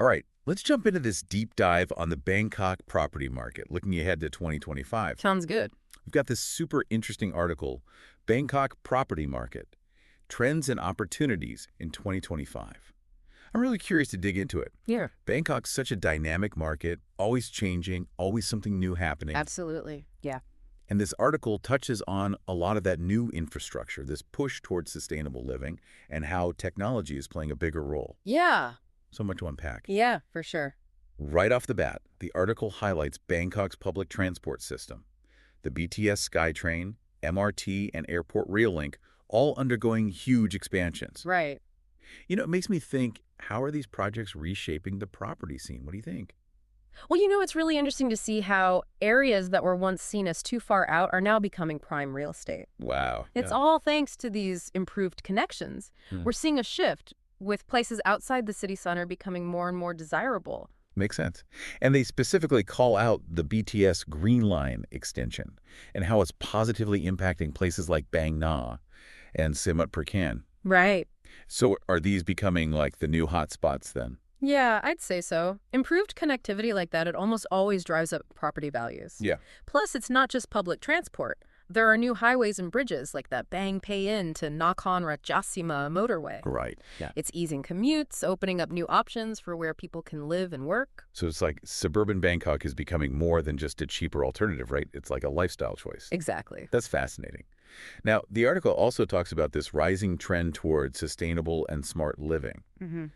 All right, let's jump into this deep dive on the Bangkok property market, looking ahead to 2025. Sounds good. We've got this super interesting article, Bangkok Property Market, Trends and Opportunities in 2025. I'm really curious to dig into it. Yeah, Bangkok's such a dynamic market, always changing, always something new happening. absolutely. Yeah. And this article touches on a lot of that new infrastructure, this push towards sustainable living, and how technology is playing a bigger role. Yeah. So much to unpack. Yeah, for sure. Right off the bat, the article highlights Bangkok's public transport system. The BTS SkyTrain, MRT, and Airport Rail Link all undergoing huge expansions. Right. It makes me think, how are these projects reshaping the property scene? What do you think? Well, it's really interesting to see how areas that were once seen as too far out are now becoming prime real estate. Wow. It's Yeah. all thanks to these improved connections. Hmm. We're seeing a shift with places outside the city center becoming more and more desirable. Makes sense. And they specifically call out the BTS Green Line extension and how it's positively impacting places like Bang Na and Simut Prakan. Right. So are these becoming like the new hotspots then? Yeah, I'd say so. Improved connectivity like that, it almost always drives up property values. Yeah. Plus, it's not just public transport. There are new highways and bridges like that Bang Pay In to Nakhon Ratchasima motorway. Right. Yeah. It's easing commutes, opening up new options for where people can live and work. So it's like suburban Bangkok is becoming more than just a cheaper alternative, right? It's like a lifestyle choice. Exactly. That's fascinating. Now, the article also talks about this rising trend towards sustainable and smart living. Mm-hmm.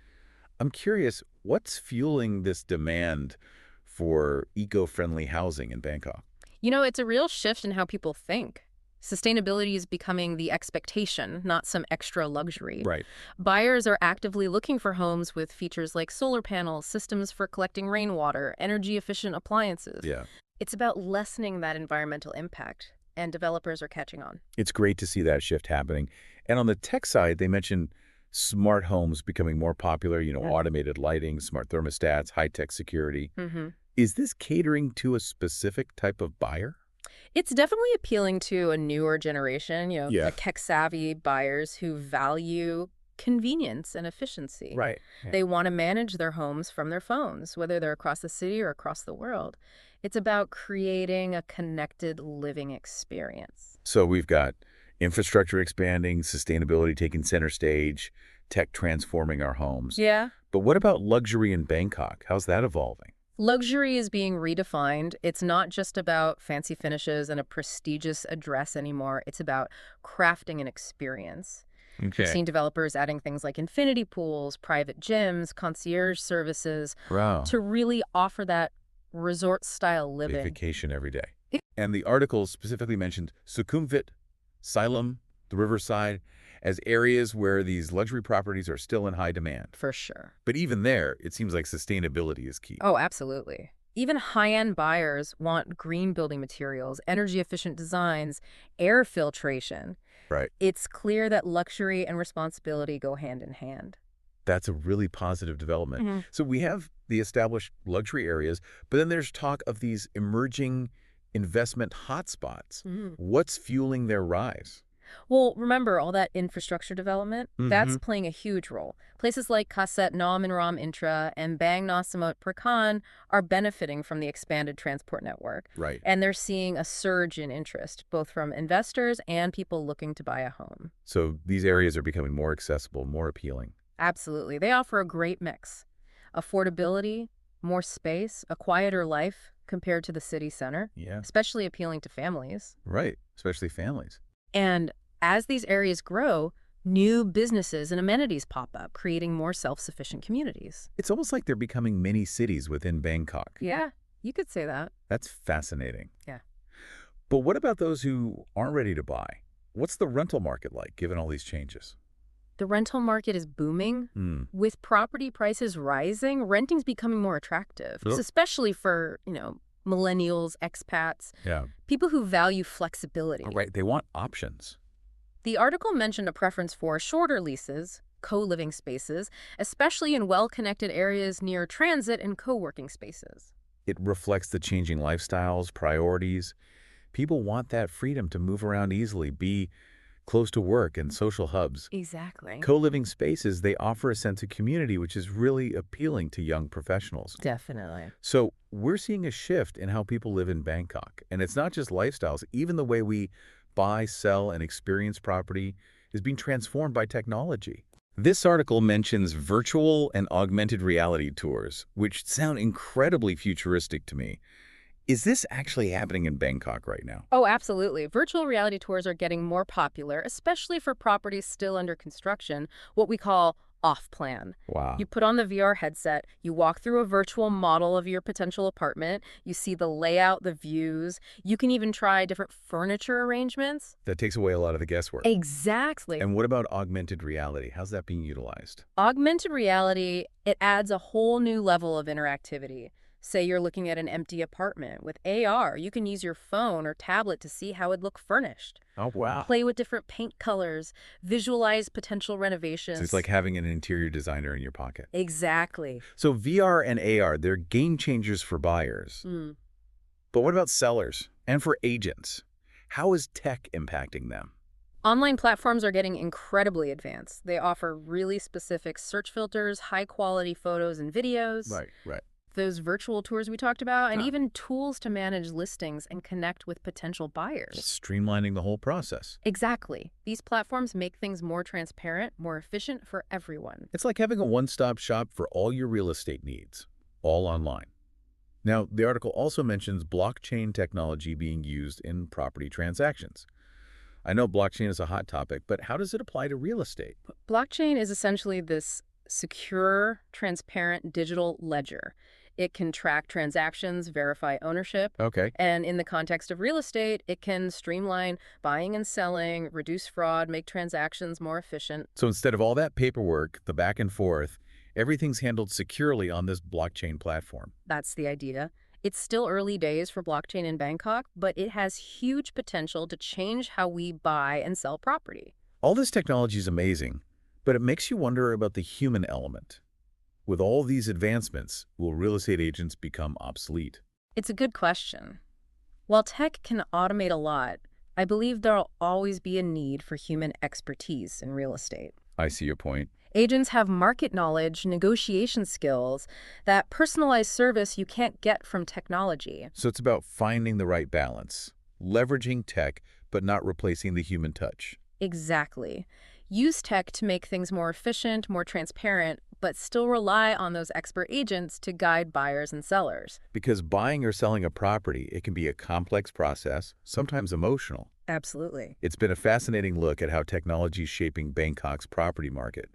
I'm curious, what's fueling this demand for eco-friendly housing in Bangkok? It's a real shift in how people think. Sustainability is becoming the expectation, not some extra luxury. Right. Buyers are actively looking for homes with features like solar panels, systems for collecting rainwater, energy-efficient appliances. Yeah. It's about lessening that environmental impact, and developers are catching on. It's great to see that shift happening. And on the tech side, they mentioned smart homes becoming more popular, Yeah. automated lighting, smart thermostats, high-tech security. Mm-hmm. Is this catering to a specific type of buyer? It's definitely appealing to a newer generation, Yeah. the tech-savvy buyers who value convenience and efficiency. Right. Yeah. They want to manage their homes from their phones, whether they're across the city or across the world. It's about creating a connected living experience. So we've got infrastructure expanding, sustainability taking center stage, tech transforming our homes. Yeah. But what about luxury in Bangkok? How's that evolving? Luxury is being redefined. It's not just about fancy finishes and a prestigious address anymore. It's about crafting an experience. We've seen developers adding things like infinity pools, private gyms, concierge services Wow. to really offer that resort-style living. Vacation every day. And the article specifically mentioned Sukhumvit, Siloam, the Riverside, as areas where these luxury properties are still in high demand. For sure. But even there, it seems like sustainability is key. Oh, absolutely. Even high-end buyers want green building materials, energy-efficient designs, air filtration. Right. It's clear that luxury and responsibility go hand in hand. That's a really positive development. Mhm. So we have the established luxury areas, but then there's talk of these emerging investment hotspots. Mhm. What's fueling their rise? Well, remember all that infrastructure development? That's Mhm. playing a huge role. Places like Kaset Nam and Ram Intra and Bang Na Samut Prakan are benefiting from the expanded transport network. Right. And they're seeing a surge in interest, both from investors and people looking to buy a home. So these areas are becoming more accessible, more appealing. Absolutely. They offer a great mix. Affordability, more space, a quieter life compared to the city center, Yeah. especially appealing to families. Right. Especially families. And as these areas grow, new businesses and amenities pop up, creating more self-sufficient communities. It's almost like they're becoming mini cities within Bangkok. Yeah, you could say that. That's fascinating. Yeah. But what about those who aren't ready to buy? What's the rental market like, given all these changes? The rental market is booming. With property prices rising, renting's becoming more attractive, Yep. especially for, millennials, expats, Yeah. people who value flexibility. Right. They want options. The article mentioned a preference for shorter leases, co-living spaces, especially in well-connected areas near transit and co-working spaces. It reflects the changing lifestyles, priorities. People want that freedom to move around easily, be close to work and social hubs. Exactly. Co-living spaces, they offer a sense of community, which is really appealing to young professionals. Definitely. So we're seeing a shift in how people live in Bangkok. And it's not just lifestyles. Even the way we buy, sell, and experience property is being transformed by technology. This article mentions virtual and augmented reality tours, which sound incredibly futuristic to me. Is this actually happening in Bangkok right now? Oh, absolutely. Virtual reality tours are getting more popular, especially for properties still under construction, what we call off-plan. Wow. You put on the VR headset, you walk through a virtual model of your potential apartment, you see the layout, the views, you can even try different furniture arrangements. That takes away a lot of the guesswork. Exactly. And what about augmented reality? How's that being utilized? Augmented reality, it adds a whole new level of interactivity. Say you're looking at an empty apartment. With AR, you can use your phone or tablet to see how it'd look furnished. Oh, wow. Play with different paint colors, visualize potential renovations. So it's like having an interior designer in your pocket. Exactly. So VR and AR, they're game changers for buyers. But what about sellers and for agents? How is tech impacting them? Online platforms are getting incredibly advanced. They offer really specific search filters, high-quality photos and videos. Right. Those virtual tours we talked about, and even tools to manage listings and connect with potential buyers. Streamlining the whole process. Exactly. These platforms make things more transparent, more efficient for everyone. It's like having a one-stop shop for all your real estate needs, all online. Now, the article also mentions blockchain technology being used in property transactions. I know blockchain is a hot topic, but how does it apply to real estate? Blockchain is essentially this secure, transparent digital ledger. It can track transactions, verify ownership. Okay. And in the context of real estate, it can streamline buying and selling, reduce fraud, make transactions more efficient. So instead of all that paperwork, the back and forth, everything's handled securely on this blockchain platform. That's the idea. It's still early days for blockchain in Bangkok, but it has huge potential to change how we buy and sell property. All this technology is amazing, but it makes you wonder about the human element. With all these advancements, will real estate agents become obsolete? It's a good question. While tech can automate a lot, I believe there'll always be a need for human expertise in real estate. I see your point. Agents have market knowledge, negotiation skills, that personalized service you can't get from technology. So it's about finding the right balance, leveraging tech, but not replacing the human touch. Exactly. Use tech to make things more efficient, more transparent, but still rely on those expert agents to guide buyers and sellers. Because buying or selling a property, it can be a complex process, sometimes emotional. Absolutely. It's been a fascinating look at how technology is shaping Bangkok's property market.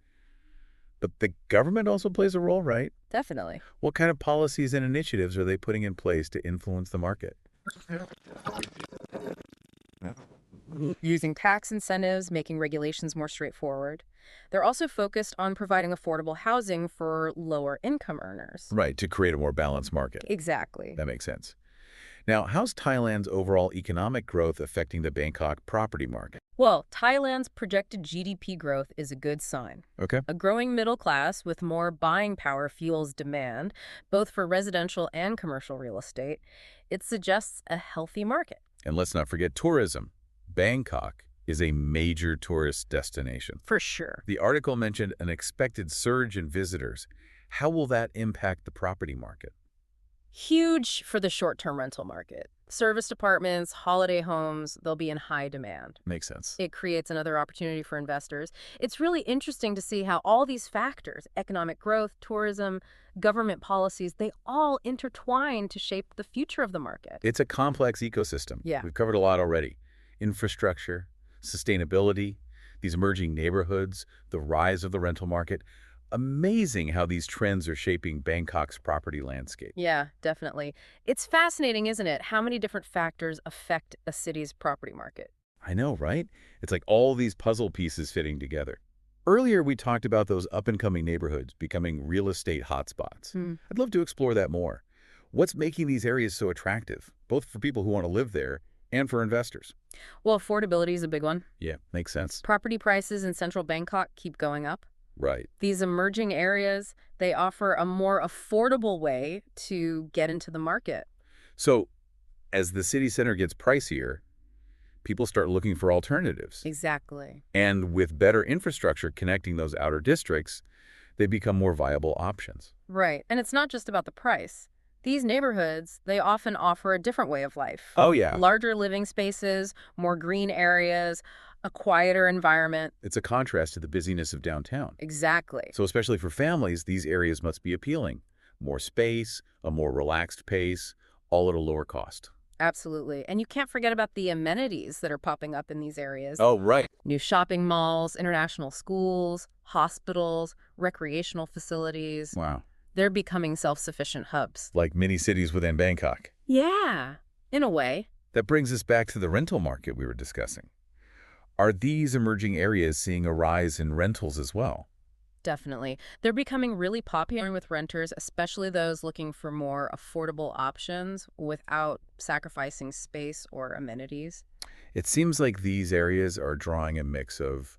But the government also plays a role, right? Definitely. What kind of policies and initiatives are they putting in place to influence the market? Using tax incentives, making regulations more straightforward. They're also focused on providing affordable housing for lower income earners. Right, to create a more balanced market. Exactly. That makes sense. Now, how's Thailand's overall economic growth affecting the Bangkok property market? Well, Thailand's projected GDP growth is a good sign. Okay. A growing middle class with more buying power fuels demand, both for residential and commercial real estate. It suggests a healthy market. And let's not forget tourism. Bangkok is a major tourist destination. For sure. The article mentioned an expected surge in visitors. How will that impact the property market? Huge for the short-term rental market. Serviced apartments, holiday homes, they'll be in high demand. Makes sense. It creates another opportunity for investors. It's really interesting to see how all these factors, economic growth, tourism, government policies, they all intertwine to shape the future of the market. It's a complex ecosystem. Yeah. We've covered a lot already. Infrastructure, sustainability, these emerging neighborhoods, the rise of the rental market. Amazing how these trends are shaping Bangkok's property landscape. Yeah, definitely. It's fascinating, isn't it, how many different factors affect a city's property market? I know, right? It's like all these puzzle pieces fitting together. Earlier, we talked about those up-and-coming neighborhoods becoming real estate hotspots. I'd love to explore that more. What's making these areas so attractive, both for people who want to live there and for investors? Well, affordability is a big one. Yeah, makes sense. Property prices in central Bangkok keep going up. Right. These emerging areas, they offer a more affordable way to get into the market. So, as the city center gets pricier, people start looking for alternatives. Exactly. And with better infrastructure connecting those outer districts, they become more viable options. Right. And it's not just about the price. These neighborhoods, they often offer a different way of life. Oh, yeah. Larger living spaces, more green areas, a quieter environment. It's a contrast to the busyness of downtown. Exactly. So especially for families, these areas must be appealing. More space, a more relaxed pace, all at a lower cost. Absolutely. And you can't forget about the amenities that are popping up in these areas. Oh, right. New shopping malls, international schools, hospitals, recreational facilities. Wow. They're becoming self-sufficient hubs. Like mini cities within Bangkok. Yeah, in a way. That brings us back to the rental market we were discussing. Are these emerging areas seeing a rise in rentals as well? Definitely. They're becoming really popular with renters, especially those looking for more affordable options without sacrificing space or amenities. It seems like these areas are drawing a mix of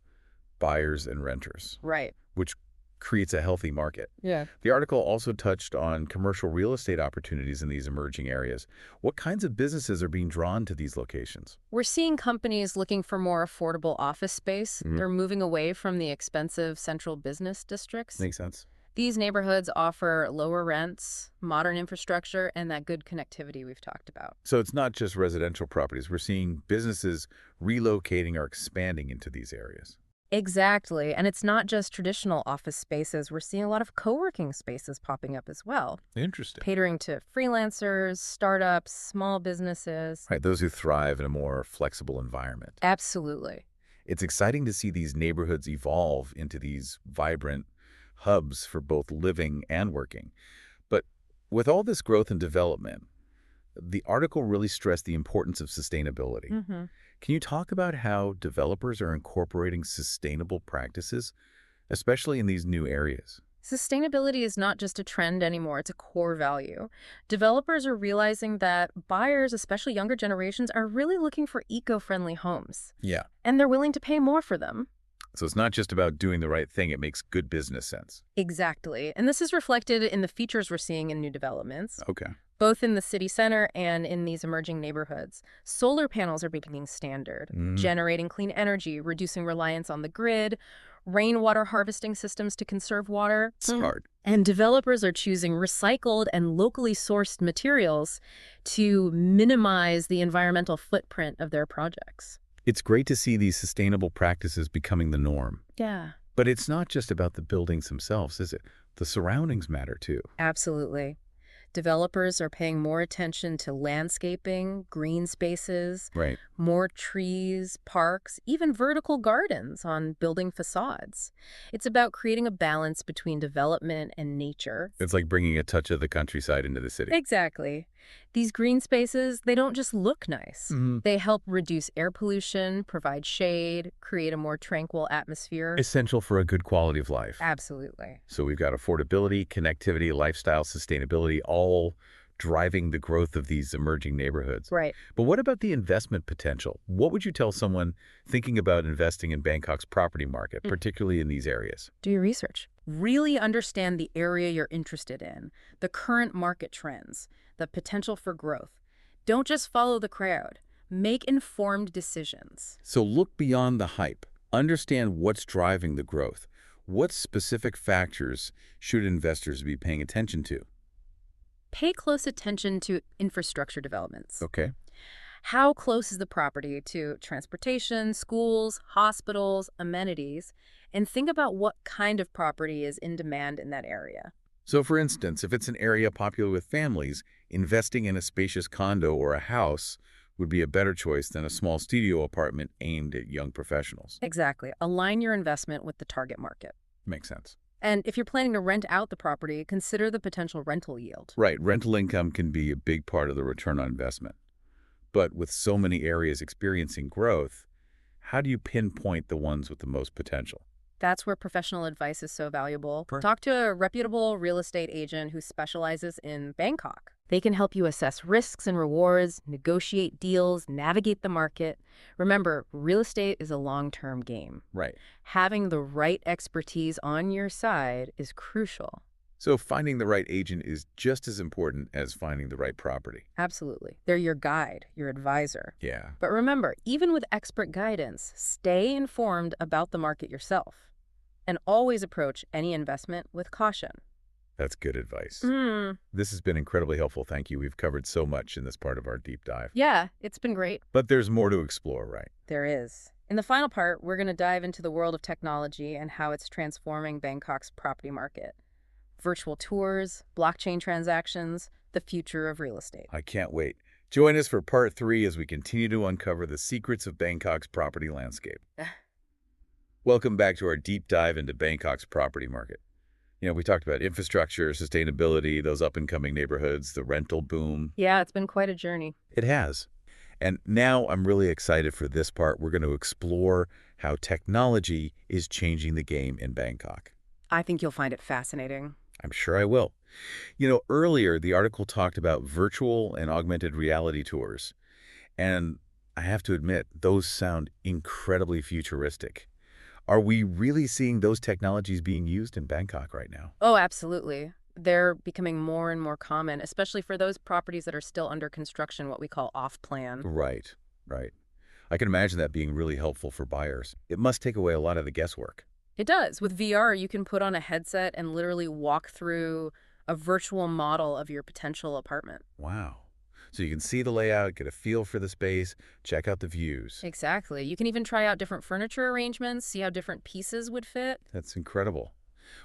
buyers and renters, Right. which creates a healthy market. Yeah. The article also touched on commercial real estate opportunities in these emerging areas. What kinds of businesses are being drawn to these locations? We're seeing companies looking for more affordable office space. Mhm. They're moving away from the expensive central business districts. Makes sense. These neighborhoods offer lower rents, modern infrastructure, and that good connectivity we've talked about. So it's not just residential properties. We're seeing businesses relocating or expanding into these areas. Exactly. And it's not just traditional office spaces. We're seeing a lot of co-working spaces popping up as well, Interesting. catering to freelancers, startups, small businesses. Right, those who thrive in a more flexible environment. Absolutely. It's exciting to see these neighborhoods evolve into these vibrant hubs for both living and working. But with all this growth and development, the article really stressed the importance of sustainability. Mm-hmm. Can you talk about how developers are incorporating sustainable practices, especially in these new areas? Sustainability is not just a trend anymore, it's a core value. Developers are realizing that buyers, especially younger generations, are really looking for eco-friendly homes, Yeah. and they're willing to pay more for them. So it's not just about doing the right thing, it makes good business sense. Exactly. And this is reflected in the features we're seeing in new developments, Okay. both in the city center and in these emerging neighborhoods. Solar panels are becoming standard, generating clean energy, reducing reliance on the grid, rainwater harvesting systems to conserve water. Smart. And developers are choosing recycled and locally sourced materials to minimize the environmental footprint of their projects. It's great to see these sustainable practices becoming the norm. Yeah. But it's not just about the buildings themselves, is it? The surroundings matter too. Absolutely. Developers are paying more attention to landscaping, green spaces, Right. more trees, parks, even vertical gardens on building facades. It's about creating a balance between development and nature. It's like bringing a touch of the countryside into the city. Exactly. These green spaces, they don't just look nice. Mhm. They help reduce air pollution, provide shade, create a more tranquil atmosphere. Essential for a good quality of life. Absolutely. So we've got affordability, connectivity, lifestyle, sustainability, all driving the growth of these emerging neighborhoods. Right. But what about the investment potential? What would you tell someone thinking about investing in Bangkok's property market, particularly in these areas? Do your research. Really understand the area you're interested in, the current market trends, the potential for growth. Don't just follow the crowd. Make informed decisions. So look beyond the hype. Understand what's driving the growth. What specific factors should investors be paying attention to? Pay close attention to infrastructure developments. Okay. How close is the property to transportation, schools, hospitals, amenities? And think about what kind of property is in demand in that area. So for instance, if it's an area popular with families, investing in a spacious condo or a house would be a better choice than a small studio apartment aimed at young professionals. Exactly. Align your investment with the target market. Makes sense. And if you're planning to rent out the property, consider the potential rental yield. Right, rental income can be a big part of the return on investment. But with so many areas experiencing growth, how do you pinpoint the ones with the most potential? That's where professional advice is so valuable. Right. Talk to a reputable real estate agent who specializes in Bangkok. They can help you assess risks and rewards, negotiate deals, navigate the market. Remember, real estate is a long-term game. Right. Having the right expertise on your side is crucial. So finding the right agent is just as important as finding the right property. Absolutely. They're your guide, your advisor. Yeah, But remember, even with expert guidance, stay informed about the market yourself. And always approach any investment with caution. that's good advice. Mm. This has been incredibly helpful. Thank you. We've covered so much in this part of our deep dive. Yeah, it's been great. But there's more to explore, right? There is. In the final part, we're going to dive into the world of technology and how it's transforming Bangkok's property market. Virtual tours, blockchain transactions, the future of real estate. I can't wait. Join us for part 3 as we continue to uncover the secrets of Bangkok's property landscape. Welcome back to our deep dive into Bangkok's property market. We talked about infrastructure, sustainability, those up-and-coming neighborhoods, the rental boom. Yeah, it's been quite a journey. It has. And now I'm really excited for this part. We're going to explore how technology is changing the game in Bangkok. I think you'll find it fascinating. I'm sure I will. Earlier, the article talked about virtual and augmented reality tours. And I have to admit, those sound incredibly futuristic. Are we really seeing those technologies being used in Bangkok right now? Oh, absolutely. They're becoming more and more common, especially for those properties that are still under construction, what we call off-plan. Right, right. I can imagine that being really helpful for buyers. It must take away a lot of the guesswork. It does. With VR, you can put on a headset and literally walk through a virtual model of your potential apartment. Wow. So you can see the layout, get a feel for the space, check out the views. Exactly. You can even try out different furniture arrangements, see how different pieces would fit. That's incredible.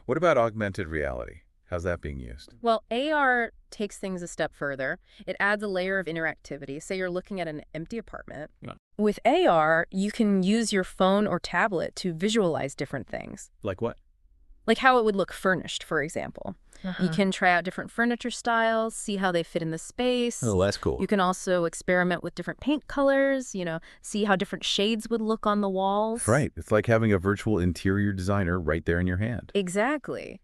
What about augmented reality? How's that being used? Well, AR takes things a step further. It adds a layer of interactivity. Say you're looking at an empty apartment. Yeah. With AR, you can use your phone or tablet to visualize different things. Like what? Like how it would look furnished, for example. You can try out different furniture styles, see how they fit in the space. Oh, that's cool. You can also experiment with different paint colors, see how different shades would look on the walls. Right. It's like having a virtual interior designer right there in your hand. Exactly.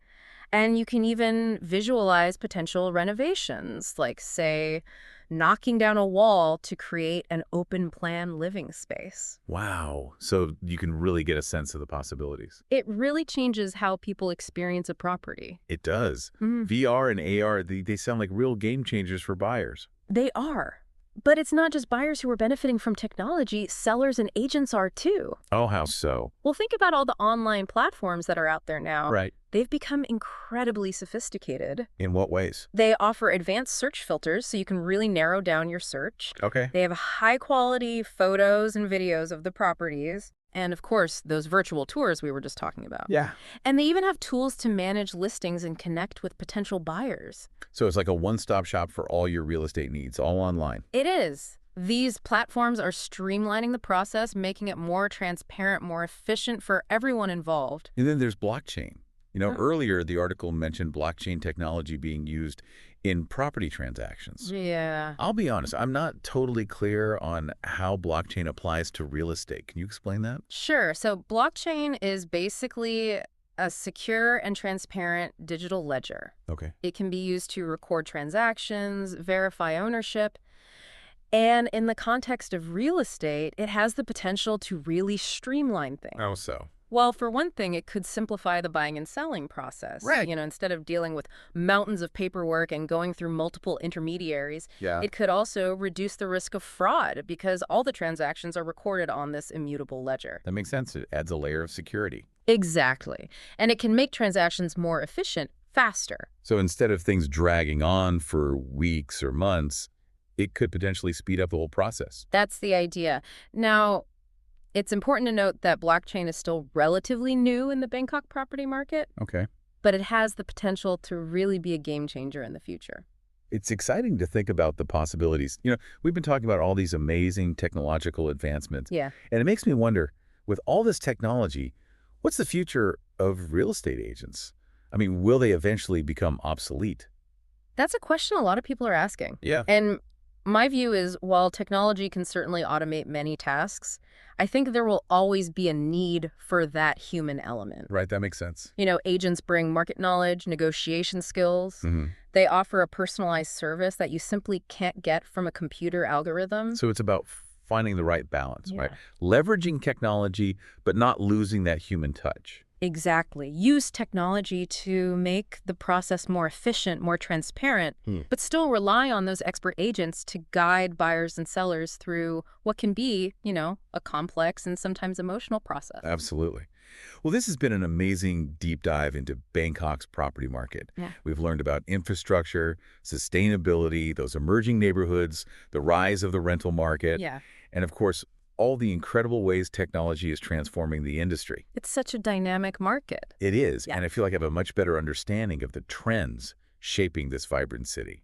And you can even visualize potential renovations, like, say, knocking down a wall to create an open-plan living space. Wow. So you can really get a sense of the possibilities. It really changes how people experience a property. It does. Mhm. VR and AR, they sound like real game changers for buyers. They are. But it's not just buyers who are benefiting from technology. Sellers and agents are, too. Oh, how so? Well, think about all the online platforms that are out there now. Right. They've become incredibly sophisticated. In what ways? They offer advanced search filters so you can really narrow down your search. Okay. They have high-quality photos and videos of the properties. And, of course, those virtual tours we were just talking about. Yeah. And they even have tools to manage listings and connect with potential buyers. So it's like a one-stop shop for all your real estate needs, all online. It is. These platforms are streamlining the process, making it more transparent, more efficient for everyone involved. And then there's blockchain. Earlier the article mentioned blockchain technology being used in property transactions. Yeah. I'll be honest, I'm not totally clear on how blockchain applies to real estate. Can you explain that? Sure. So blockchain is basically a secure and transparent digital ledger. Okay. It can be used to record transactions, verify ownership, and in the context of real estate, it has the potential to really streamline things. How so? Well, for one thing, it could simplify the buying and selling process. Right. Instead of dealing with mountains of paperwork and going through multiple intermediaries, Yeah. it could also reduce the risk of fraud because all the transactions are recorded on this immutable ledger. That makes sense. It adds a layer of security. Exactly. And it can make transactions more efficient, faster. So instead of things dragging on for weeks or months, it could potentially speed up the whole process. That's the idea. Now, it's important to note that blockchain is still relatively new in the Bangkok property market, Okay. but it has the potential to really be a game changer in the future. It's exciting to think about the possibilities. We've been talking about all these amazing technological advancements. Yeah. And it makes me wonder, with all this technology, what's the future of real estate agents? I mean, will they eventually become obsolete? That's a question a lot of people are asking. Yeah. And my view is, while technology can certainly automate many tasks, I think there will always be a need for that human element. Right, that makes sense. Agents bring market knowledge, negotiation skills. Mm-hmm. They offer a personalized service that you simply can't get from a computer algorithm. So it's about finding the right balance, Yeah. right? Leveraging technology, but not losing that human touch. Exactly. Use technology to make the process more efficient, more transparent, but still rely on those expert agents to guide buyers and sellers through what can be, a complex and sometimes emotional process. Absolutely. Well, this has been an amazing deep dive into Bangkok's property market. Yeah. We've learned about infrastructure, sustainability, those emerging neighborhoods, the rise of the rental market, Yeah. and of course, all the incredible ways technology is transforming the industry. It's such a dynamic market. It is, Yeah. and I feel like I have a much better understanding of the trends shaping this vibrant city.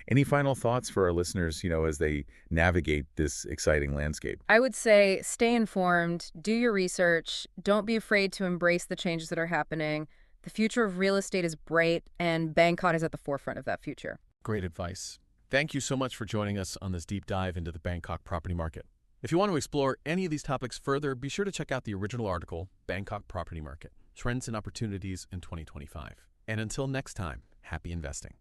Any final thoughts for our listeners, as they navigate this exciting landscape? I would say stay informed, do your research, don't be afraid to embrace the changes that are happening. The future of real estate is bright, and Bangkok is at the forefront of that future. Great advice. Thank you so much for joining us on this deep dive into the Bangkok property market. If you want to explore any of these topics further, be sure to check out the original article, Bangkok Property Market, Trends and Opportunities in 2025. And until next time, happy investing.